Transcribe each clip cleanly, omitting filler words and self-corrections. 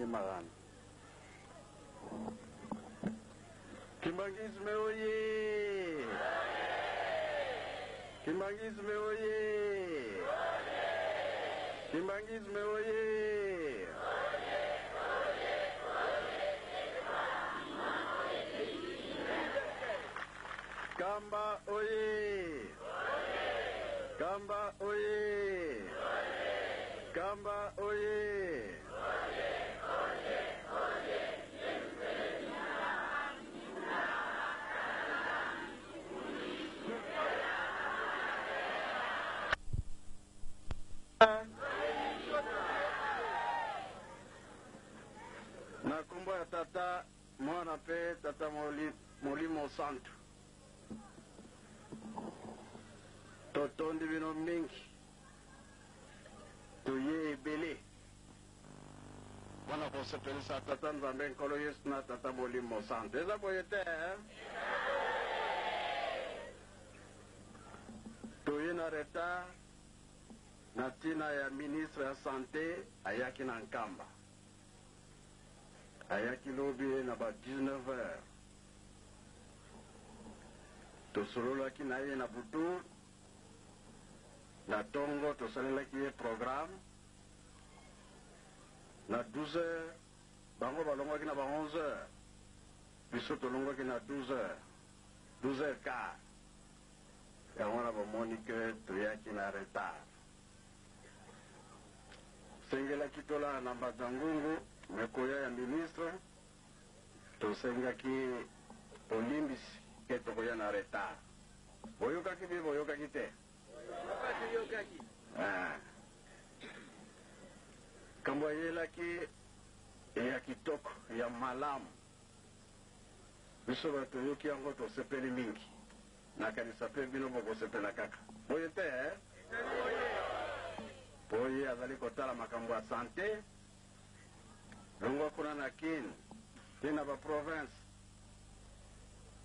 Magana. Kimbangisme oye! Kimbangisme oye! Kimbangisme oye! Kamba oye! Kamba oye! Kamba oye! Nakumba tata mwana pe tata molimo santu totondi bino mingi tuye ebele wana kosepelisa tata nzambe nkolo yesu na tata molimo santu eza boye te toye na retard na ntina ya ministre ya sante ayaki na nkamba ayaki lobi na ba 19 heures tosololaki na ye na butu na tongo tosalelaki ye programme na 12 heures bango balongwaki na ba 11 heures biso tolongwaki na 12 heures 12 heures quart yango na bomoni ke toyaki na retard sengelaki tola na Mbazangungu mekoya ya ministre tosengaki olimbisi ke tokoya na retard boyokaki bi boyokaki te kambo ayelaki ya kitoko ya malamu biso bato yoki yango tosepeli mingi nakanisa pe bino bokosepela kaka boye te boye azali kotala makambo ya sante longo kuna na kini te na baprovince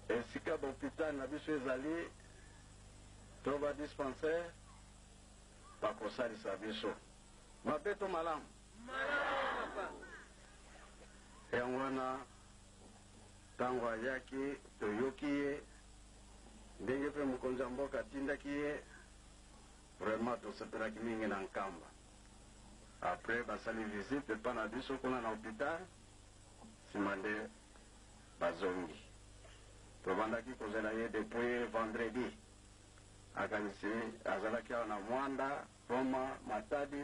esika bahôpital na biso ezali to badispensaire bakosalisa biso mabe to malamu yango wana ntango ayaki toyoki ye ndenge mpe mokonzi ya mboka atindaki ye vraiment tosepelaki mingi na nkamba après basali visite epa na biso kuna na hôpital nsima nde bazongi tobandaki kozela ye depuis vendredi akanisi azalaki awa na Mwanda Roma Matadi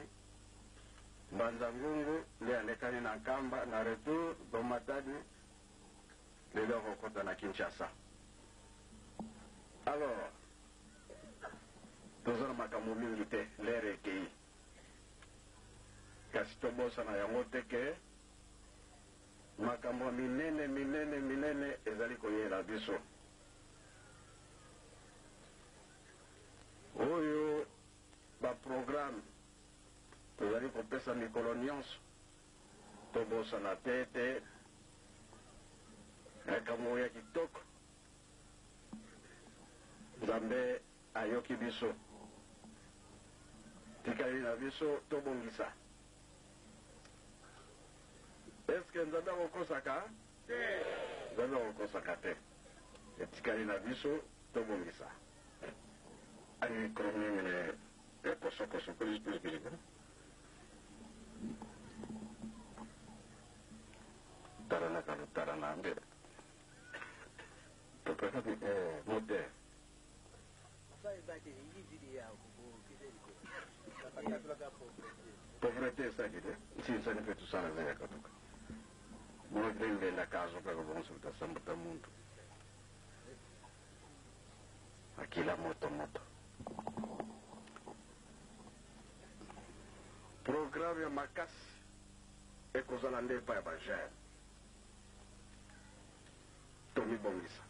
Mbanzangungu nde alekani na nkamba na retour do Matadi lelo akokota na Kinshasa. Alors tozala makambo mingi te lere ekei kasi tobosana yango te ke makambo minene ezali koyela biso oyo baprogramme tozali kopesa mikolo nyonso tobosana te makambo ya kitoko nzambe ayoki biso tikali na biso tobongisa eske nzambe akokosaka nzambe akokosaka te etikali na biso tobongisa ani mikro mimine ekosokoso kolisikulikilika tarana kanu tarana mbe topekati mote pauvreté sakite sinsani pe tusana zaya katuka mwana vende la kazo kwa bonso utasambuta muntu akila moto programme ya makasi ekozala nde epai ya bagere tomibongisa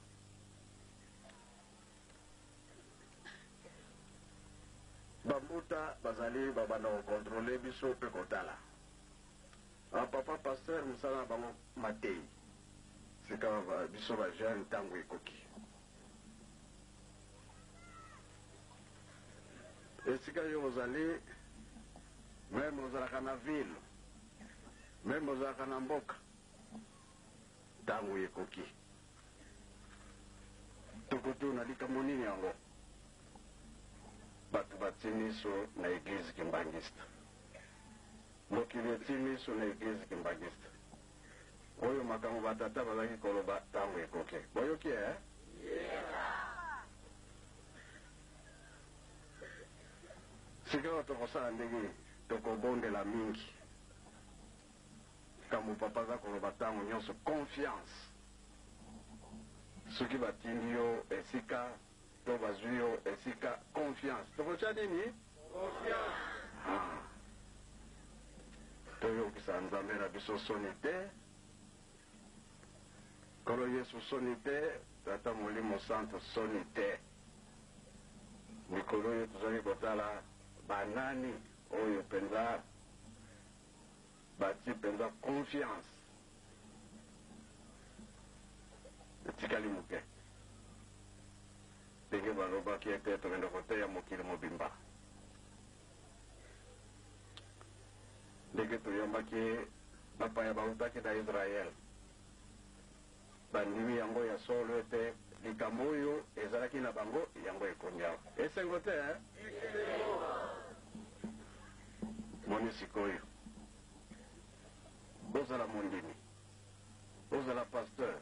bambuta bazali babanda kokontrole biso mpe kotala papa paster mosala na bango matei sika biso bagere ntango ekoki esika yo ozali meme ozalaka na ville Même ozalaka na mboka ntango ekoki tokotuna likambo nini yango bato batie miso na eglize kimbangista mokili etie miso na eglize kimbangista oyo makambo batata bazalaki koloba ntango ekoki boyoki sikoyo tokosala ndenge tokobondela mingi kambo papa aza koloba ntango nyonso confiance soki batindi yo esika to bazwi yo esika confiance tokotya nini toyokisa nzambe na biso soni te kolo yesu soni te tata molimo santo soni te mikolo oyo tozali kotala banani oyo mpenza batie mpenza confiance etikali moke ndenge balobaki ete tokende koteya mokili mobimba ndenge toyombaki bapaya bautaki na israele bandimi yango ya solo ete likambo oyo ezalaki na bango yango ekomi awa esengo te moni sikoyo ozala mondimi ozala pasteur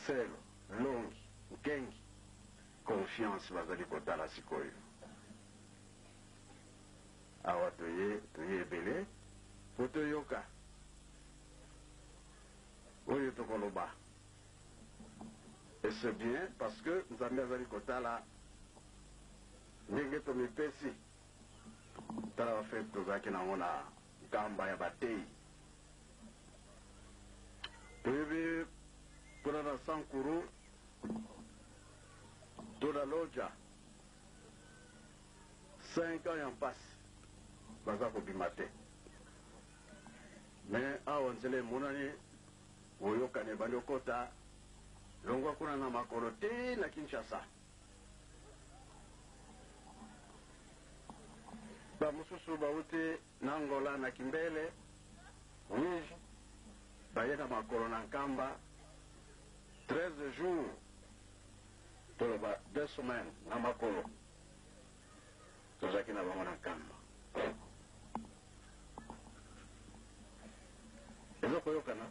selo longi nkengi confiance bazali kotala sikoyo awa toye ebele po toyoka oyo tokoloba et c'est bien parce que nzambe azali kotala ndenge tomipesi tala bafete tozalaki nango na nkamba ya bateyi toyebi mpona na sankuru to na loja 5 ans ya mpasi baza kobima te me awa nzela emonani oyokani ebandi okota longwa kuna na makolo te na Kinshasa bamosusu bauti na Angola na Kimbele wiji baye na makolo na nkamba 13 jours toloba 2 semaines na makolo tozalaki na bango na nkamba eza koyokana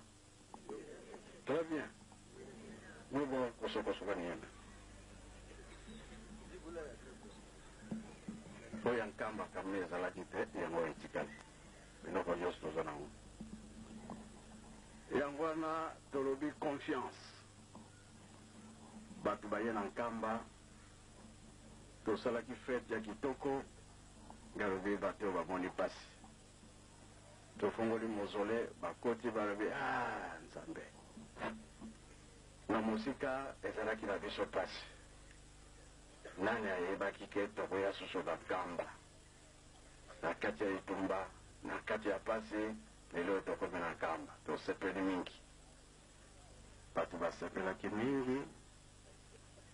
très bien mubo kosokosoka nienda oyo nkamba kamwe ezalaki te yango etikali biloko nyonso toza nango yango wana tolobi confiance bato baye na nkamba tosalaki fete ya kitoko ngalobi bato oyo bamoni mpasi tofongoli mozole bakoti balobi nzambe na mosika ezalaki na biso mpasi nani ayebaki ke tokoya susu bakamba na kati ya itumba na kati ya pasi lelo tokomi na nkamba tosepeli mingi bato basepelaki mingi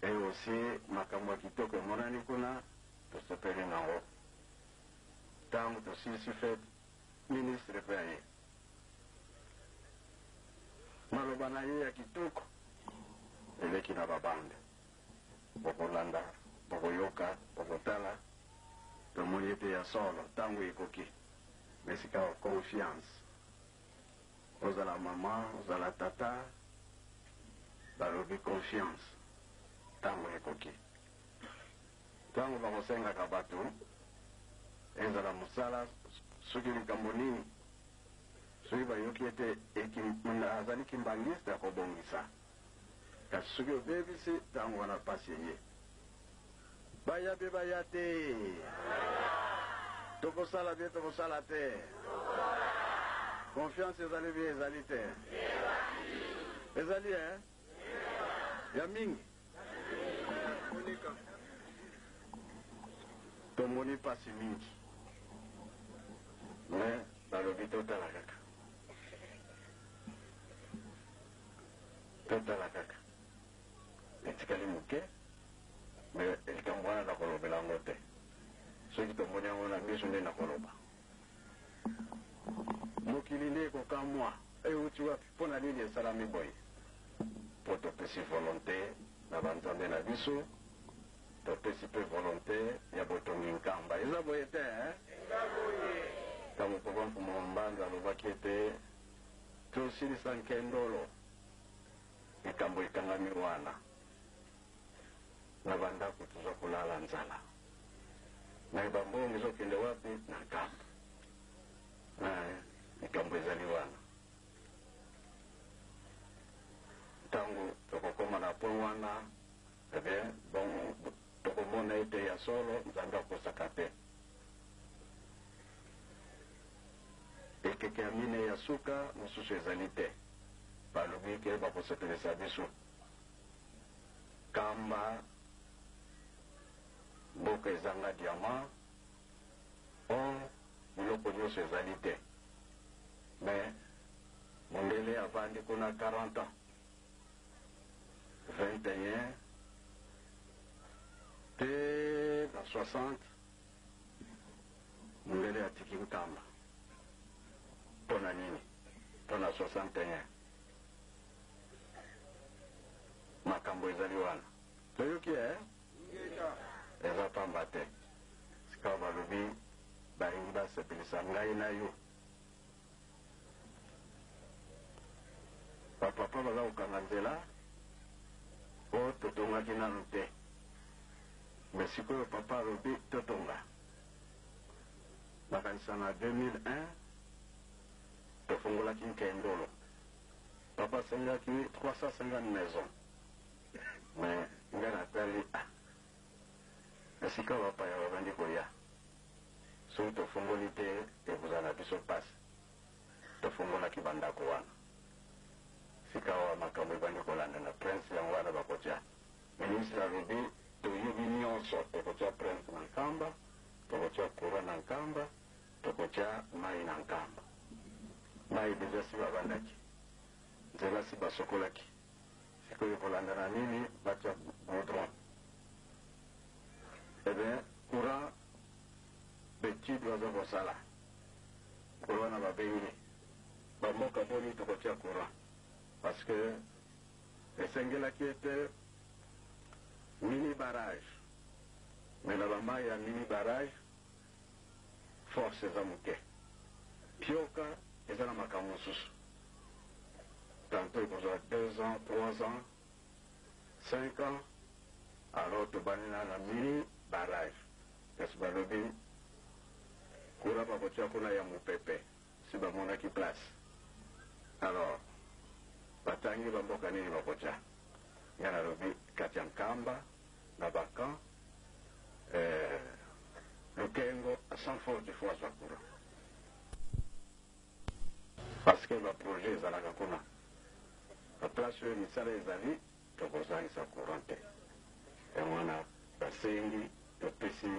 e osi makambo ya kitoko emonani kuna tosepeli nango ntango tosilisi fete ministre mpe aye maloba na ye ya kitoko eleki na babande bokolanda bokoyoka bokotala tomoni ete ya solo ntango ekoki mesika wa confiance ozala mama ozala tata balobi confiance ntango ekoki ntango bakosengaka bato ezala mosala soki likambo nini soki bayoki ete azali kimbangiste akobongisa kasi soki obebisi ntango wana pasi eye baya mpe baya te tokosala bie tokosala te confiance ezali bie ezali te ezali ya mingi tomoni pasi mingi me balobi totala kaka etikali moke me likambo wana nakolobela yango te soki tomoni yango na miso nde nakoloba mokili nde kokamwa euti wapi mpo na nini esalami boye mpo topesi volonté na banzambe na biso topesi mpe volonté ya botongi nkamba eza boye te ntango papa mfumu mbanza alobaki ete tosilisa nkendolo likambo ekangami wana na bandako toza kolala nzala nayeba mbongo ezokende wapi na nkamba likambo ezali wana ntango tokokoma na po wana ebe bon tokomona ete ya solo nzambe akosaka te ekeke ya mine ya suka mosusu ezali te balobi ke bakosepelisa biso kamba mboka ezanga diamant or biloko nyonso ezali te mais mondele avandi kuna 40 ans 21 te na 60 mondele atiki nkamba mpo na nini mpo na 61 makambo ezali wana toyoki eza pamba te sika balobi balingi basepelisa ngai na yo bapapa baza kokanga nzela o totongaki nanu te me sikoyo papa alobi totonga makanisa na 2001 tofungolaki nkendolo papa asengaki 350 maison me ngai natali esika bapaya babandi koya soki tofungoli te ekozala na biso pasi tofungolaki bandako wana sika wa makambo ebandi kolanda na prince yango wana bakotya ministre alobi toyebi nyonso tokotya prince na nkamba tokotya courant na nkamba tokotya mai na nkamba mai deja si babandaki nzela si basokolaki sikoyo kolanda na nini batya goudron ebe courant betude baza kosala wana babengi bamboka boni tokotya courant parce que esengelaki ete mini barrage me na bamai ya mini barrage force eza moke pioka eza na makambo mosusu tantôt ekozwa 2 ans 3 ans 5 ans alors tobandi na mini barrage kasi balobi kura bakotya kuna ya mopepe si bamonaki place alors batangi bamboka nini bakotya nga nalobi kati ya nkamba na bakan lukengo sans faute fois azwa kura parce que baprojet ezalaka kuna baplace oyo misala ezali tokozangisa courant te yango wana basengi topesi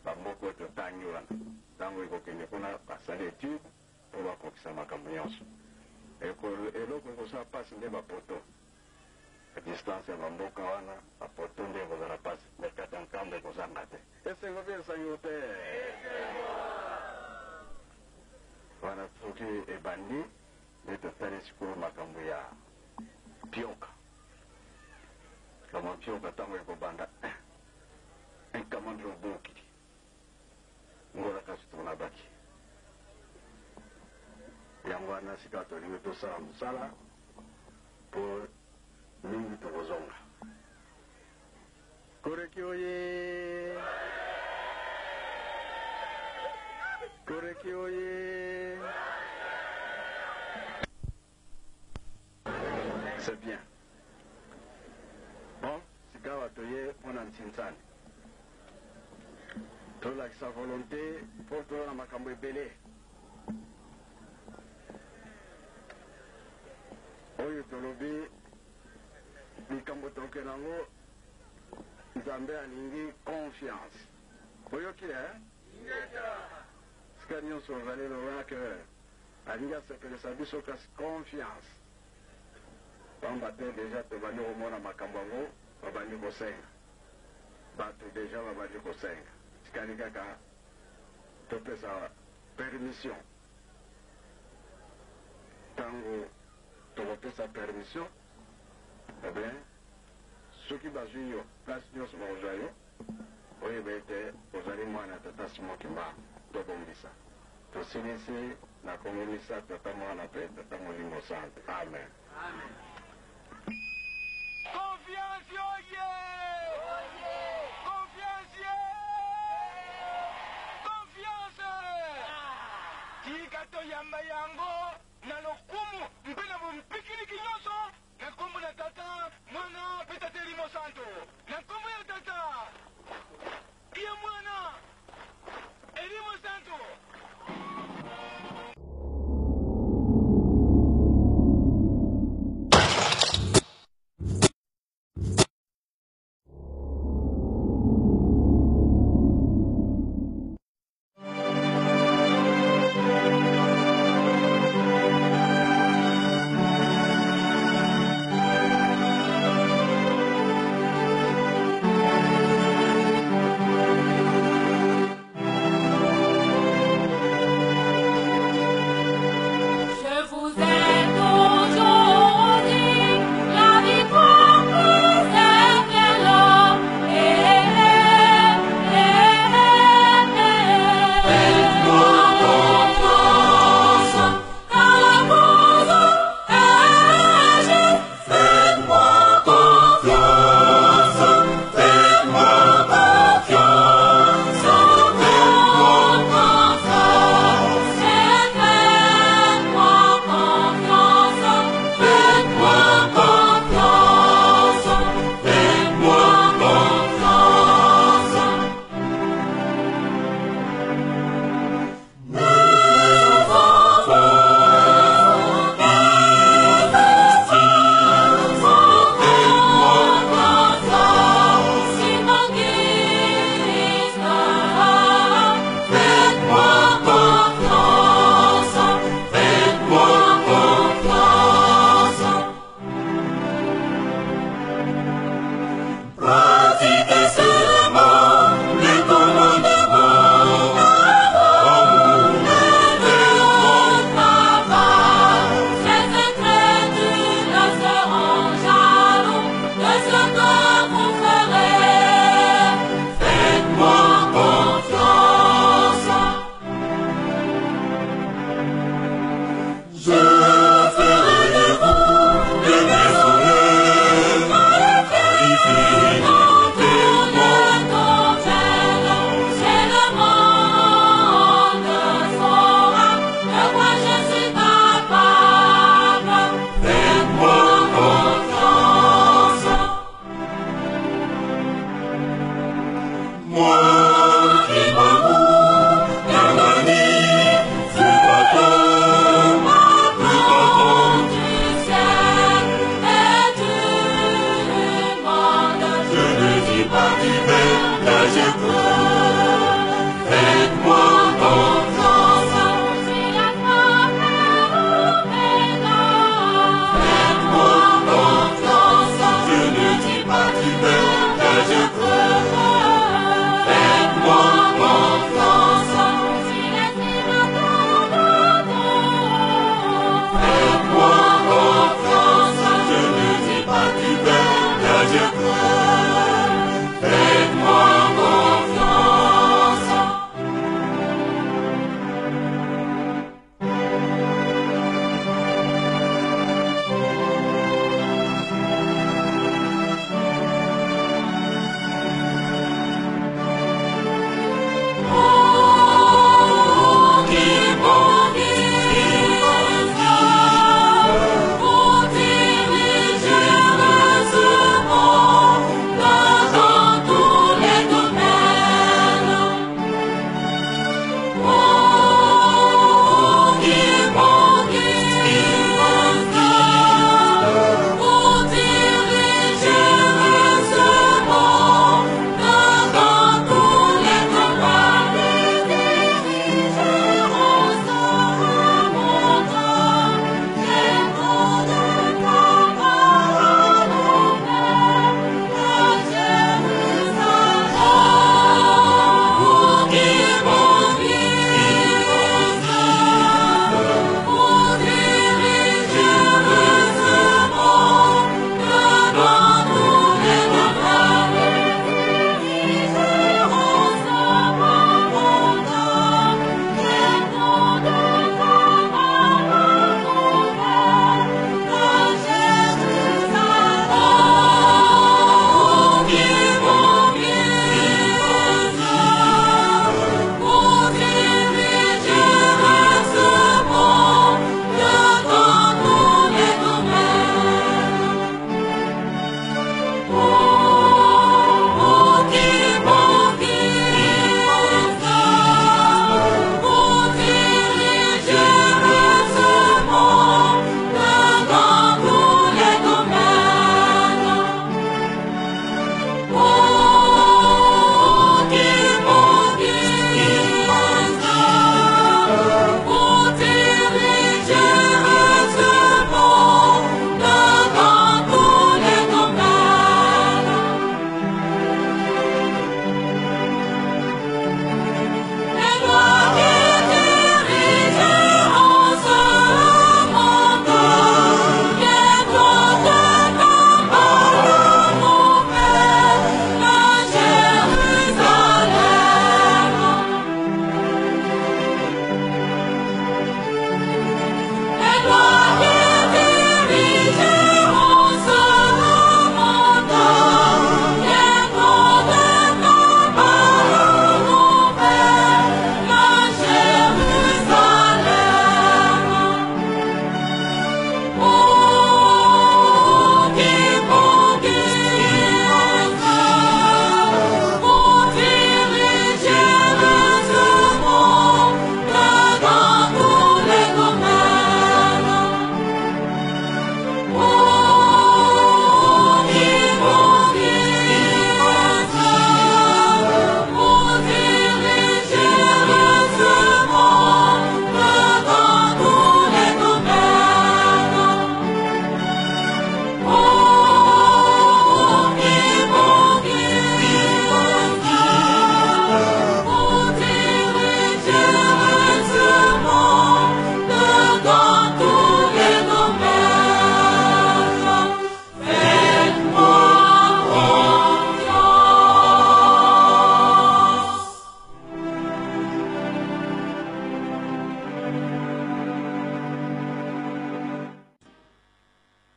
bamboka oyo totangi wana ntango ekokende kuna basali étude mpo bakokisa makambo nyonso eloko ekosala pasi nde bapoto distance ya bamboka wana bapoto nde ekozala pasi me kati ya nkamba ekozanga te esengo mpe esango te wana soki ebandi nde totali sikoyo makambo ya pioka kama pioka ntango ekobanda enkamandro bokili ngola kasi tona baki yango wana sika tolingi tosala mosala mpo mingi tokozonga koreki oye koreki oye c'est bien bon sika watoye mpona ntinzani tolakisa volonté mpo tolona makambo ebele oyo tolobi likambo tokende yango nzambe alingi confiance oyoki sika nyonso ozali loba ke alingi asepelisa biso kasi confiance pamba te deja tobandi komona makambo yango babandi kosenga bato deja babandi kosenga tikali kaka topesa permission ntango tokopesa permission eh bien soki bazwi yo place nyonso bakozwa yo oyeba ete ozali mwana tata Simon Kimbangu tobongisa tosilisi na kombo misato tata mwana mpe tata molimo santu amen. Confiance, oye! Confiance! Confiance! Kikato yamba yango na lokumu mpena mumpikiliki nyoso na kombo na tata mwana pe tata Elimo Santo na kombo ya tata iya mwana Elimo Santo.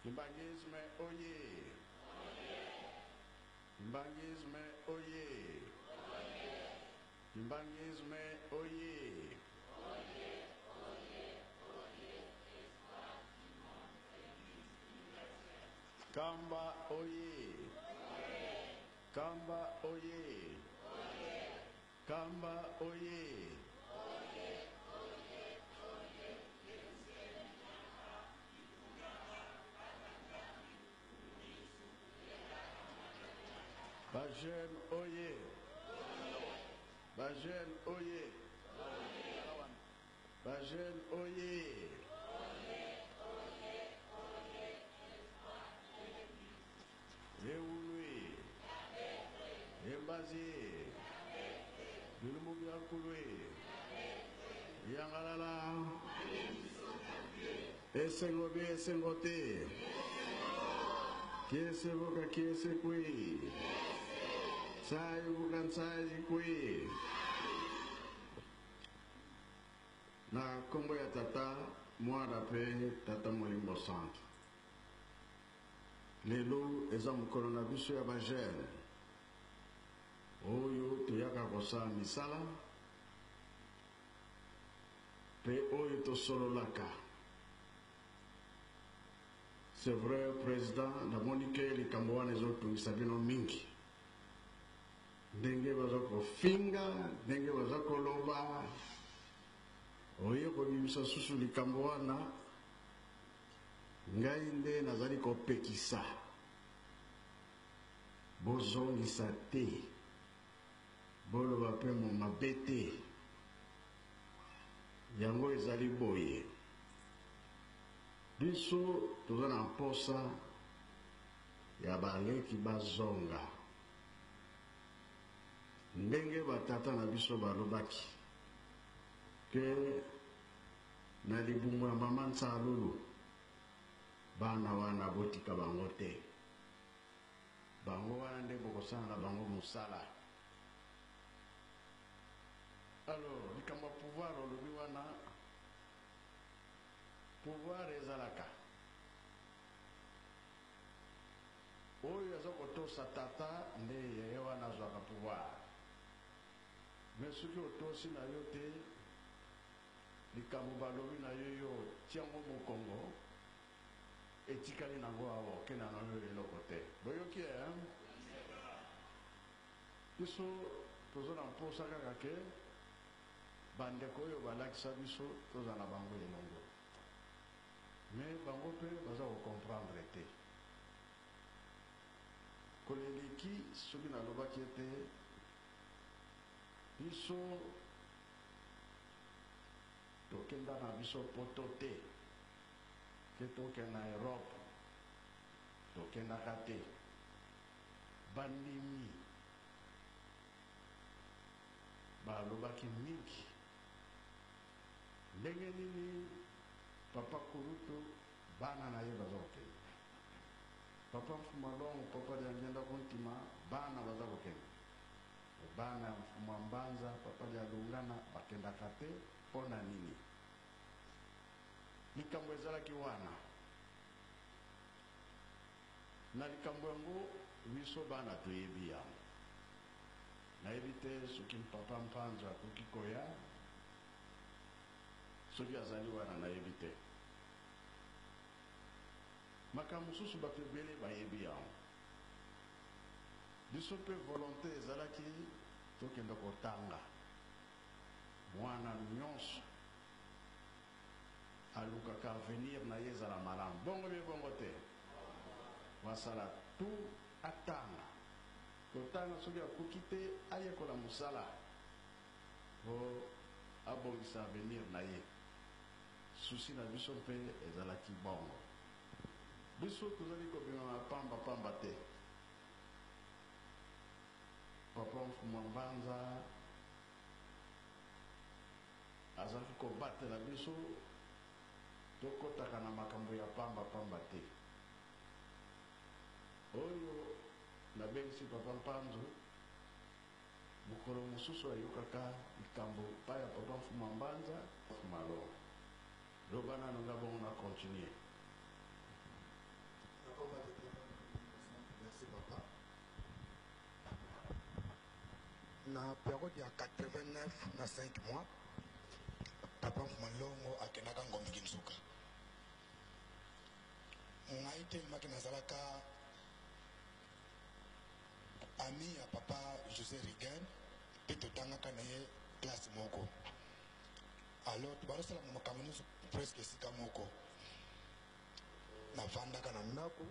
Kimbangisme oye! Kimbangisme oye! Kimbangisme oye! Kamba oye! Kamba oye! Kamba oye! Bajen oye! Bajen oye! Bajen oye! Eului! Embazi! Dulumubi akului! Yangalala! Esengobi esengote! Kiese buka kiese kui! Sai bukan sai kui! Na kombo ya tata mwana pe tata Molimbo Centre. Lelo eza mokolo na biso ya bajene oyo toyaka kosala misala pe oyo tosololaka. C'est vrai, président, namoni ke likambo wana ezotungisa bino mingi, ndenge baza kofinga, ndenge baza koloba oyo kobimisa susu likambo wana. Ngai nde nazali kopekisa bozongisa te, boloba pe mo mabe te. Yango ezali boye, biso toza na mposa ya baleki bazonga ndenge batata na biso balobaki ke na libumu ya mama Nsalulu bana wana botika bango te, bango wana nde bokosala na bango mosala. Alors likambo pouvoir olobi wana, pouvoir ezalaka oyo aza kotosa tata nde yeye wana azwaka pouvoir, mais soki otosi na yo te likambo balobi na yo yo tiango mokongo etikali nango awa okenda na yo eloko te. Boyoki biso toza na mposa kaka ke bandeko oyo balakisa biso toza na bango elongo, mais bango mpe baza kokomprendre te. Koleleki soki nalobaki ete biso tokenda na biso poto te, ke tokenda na Europe tokendaka te. Bandimi balobaki mingi ndenge nini papa Kurutu bana na ye baza kokende, papa Mfumalongo papa Diangenda Kontima bana baza kokende, bana Mfuma Mbanza papa Dialungana bakendaka te. Mpona nini? Likambo ezalaki wana, na likambo yango biso bana toyebi yango. Nayebi te soki papa Mpanzo akoki koya, soki azali wana nayebi te. Makambo mosusu bato ebele bayebi yango. Biso mpe volonté ezalaki tokende kotanga mwana nyonso alukaka avenir na ye ezala malamu. Bongo bie bongo te, wasala tout atanga kotanga soki akoki te ayekola mosala po abongisa avenir na ye. Susi na biso mpe ezalaki bongo. Biso tozali kobima na pamba te. Papa Mfuma Mbanza azalaki kobatela biso tokotaka na makambo ya pamba te. Oyo nabengisi papa Mpanzo mokolo mosusu ayokaka likambo pa ya papa Mfuma Mbanza Mfumalo lobana nonga bongo na continuer na période ya 89 na 5 mois papa Malongo akenaka ngombe kinsuka ngai telemaki nazalaka ami ya papa José Rigan mpe totangaka na ye classe moko alors bazosalaka makambo nyonso presque esika moko navandaka na ndako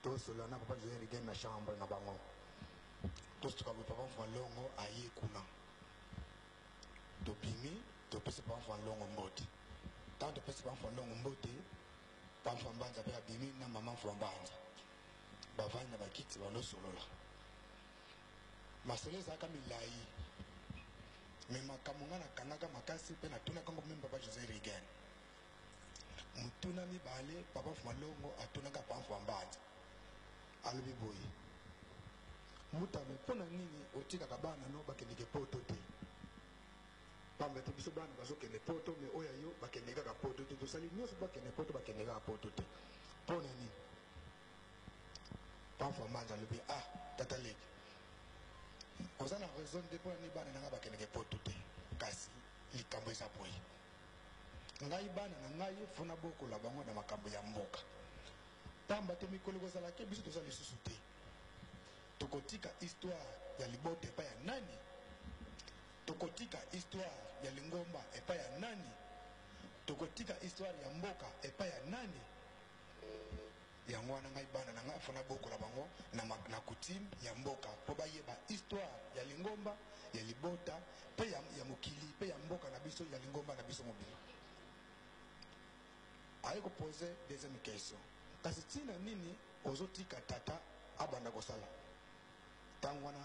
tosola na papa José Rigan na chambre na bango tosuka boye papa Malongo aye kuna tobimi topesi papa Malongo mbote ntango topesi papa Malongo mbote papa Mbanza mpe abimi na mama Mbanza bavandi na bakiti balosolola masolo ezalaka milai me makambo nga nakangaka makasi mpe natunaka ngo meme papa José Rigan mutuna mibale papa Malongo atunaka papa Mbanza alobi boye mutame mpona nini otikaka bana no bakendeke poto te pamba te biso bana bazokende poto me oyo yo bakende kaka poto te tosali nyonso bakende poto bakende kaka poto te mpona nini papa Mbanza alobi tata leki oza na raison te mpona nini bana nanga bakendeke poto te kasi likambo eza boye ngai bana na ngai fona bokola bango na makambo ya mboka pamba te mikolo kozalaki biso toza lisusu te tokotika histoire ya libota epai ya nani tokotika histoire ya lingomba epai ya nani tokotika histoire ya mboka epai ya nani yango wana ngai bana na ngai fona bokola bango na coutume ya mboka mpo bayeba histoire ya lingomba ya libota mpe ya mokili mpe ya mboka na biso ya lingomba na biso mobili aye kopose deuxième question kasi ntina nini ozotika tata abanda kosala ntango wana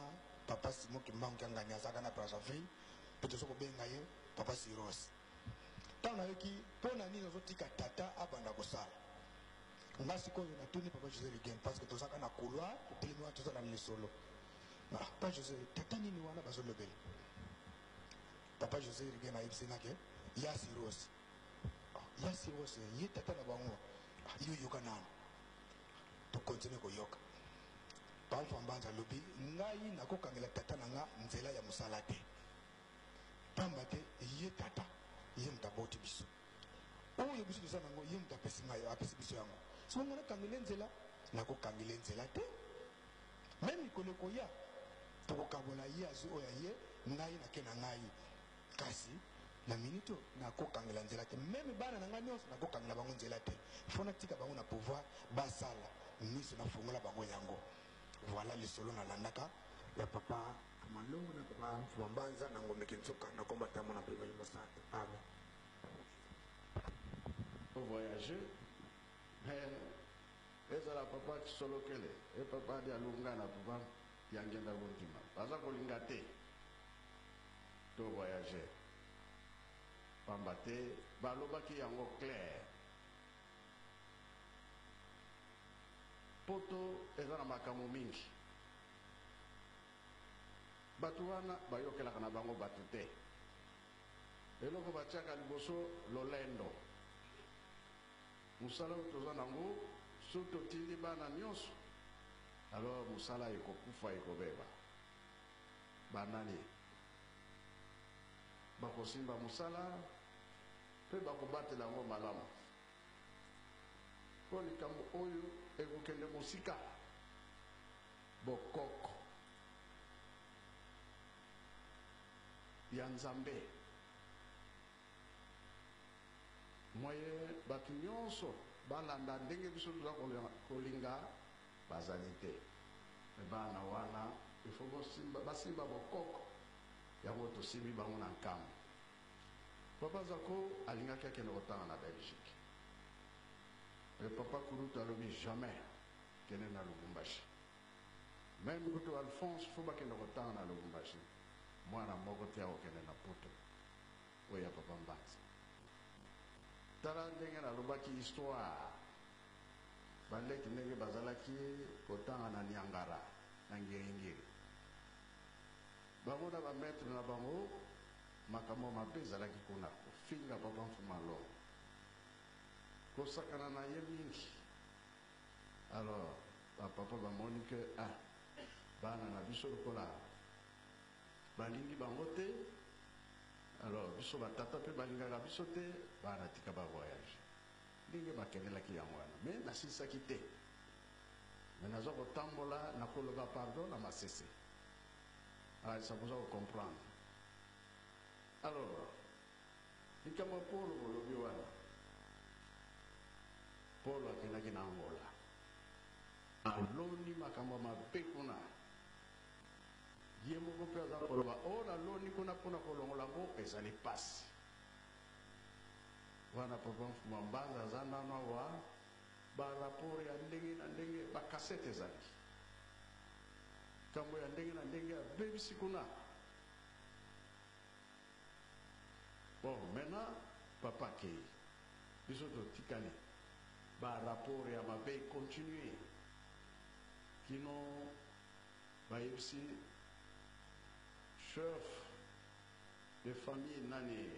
papa Simo Kimbangu angani azalaka na Brazzaville mpe toza kobenga ye papa Siros ntango nayoki mpo na nini ozotika tata abanda kosala nga sikoyo natuni papa José Rigan parce que tozalaka na couloir totelemi wana toza na lisolo papa José tata nini wana bazolobela papa José Rigan ayebisi ngake ya Siros ye tata na bango yo yoka nano tokontinue koyoka papa Mbanza alobi ngai nakokangela tata na nga nzela ya mosala te pamba te ye tata ye moto aboti biso oyo biso toza nango ye moto apesi biso yango soki nga nakangela nzela nakokangela nzela te me mikolo ekoya tokokabola ye azwi oyo ye ngai nake na ngai kasi na minute nakokangela nzela te meme bana na ngai nyonso nakokangela bango nzela te fo natika bango na pouvoir basala miso nafongola bango yango voilà lisolo nalandaka ya papa Malongo na papa Mbanza na ngombe kinsuka na kombata mona pemeli mosata amen voyager ezala papa kisolokele e papa di alunga na papa yangenda bondima baza kolinga te to voyager pamba te balobaki yango clair poto eza na makambo mingi bato wana bayokelaka na bango bato te eloko batiaka liboso lolendo mosala oyo toza nango soki totindi bana nyonso alors mosala ekokufa ekobeba banani bakosimba mosala mpe bakobatela yango malamu mpo likambo oyo ekokende mosika bokoko ya nzambe moye bato nyonso balanda ndenge biso toza kolinga bazali te bana wana ifo basimba bokoko yango tosimbi bango na nkambo papa Zako alingaki akende kotanga na Belgique le papa Kurutu alobi jamais kende na Lubumbashi même kutu Alphonse fo bakende kotanga na Lubumbashi mwana moko te akokende na poto oyo ya papa Mbanza tala ndenge nalobaki histoire bandeki ndenge bazalaki kotanga na Niangara na ngiringiri bango na bametre na bango makambo mabe ezalaki kuna kofinga papa Malongo kosakana na ye mingi alors bapapa bamoni ke bana na biso lokola balingi bango te. Alors biso batata mpe balingaka biso te, bana tika bavoyage ndenge bakendelaki yango wana. Me nasilisaki te, me naza kotambola nakoloba pardon na masese. Ça vous a comprendre. Alors likambo Paulo olobi wana, Paulo akendaki na Angola, aloni makambo mabe kuna. Ye moko mpe aza koloba o naloni kuna mpona kolongola ngo ezali pasi wana. Papa Mfuma Mbanza aza nano awa baraport ya ndenge na ndenge, bakasete ezali kambo ya ndenge na ndenge abebisi kuna. Bon, maintenant papa akei biso totikali baraport ya mabe continue kino bayebisi chef de famille nani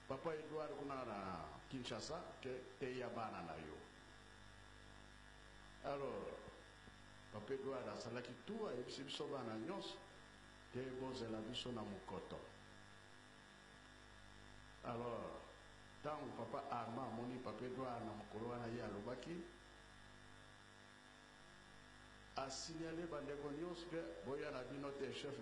papa Edouard kuna na Kinshasa ke te ya bana na yo. Alors papa Edouard asalaki tout ayebisi biso bana nyonso te bozela biso na mokoto. Alors ntango papa Armand amoni papa Edouard na mokolo wana ye alobaki a signalé bandeko nyonso ke boya na bino te chef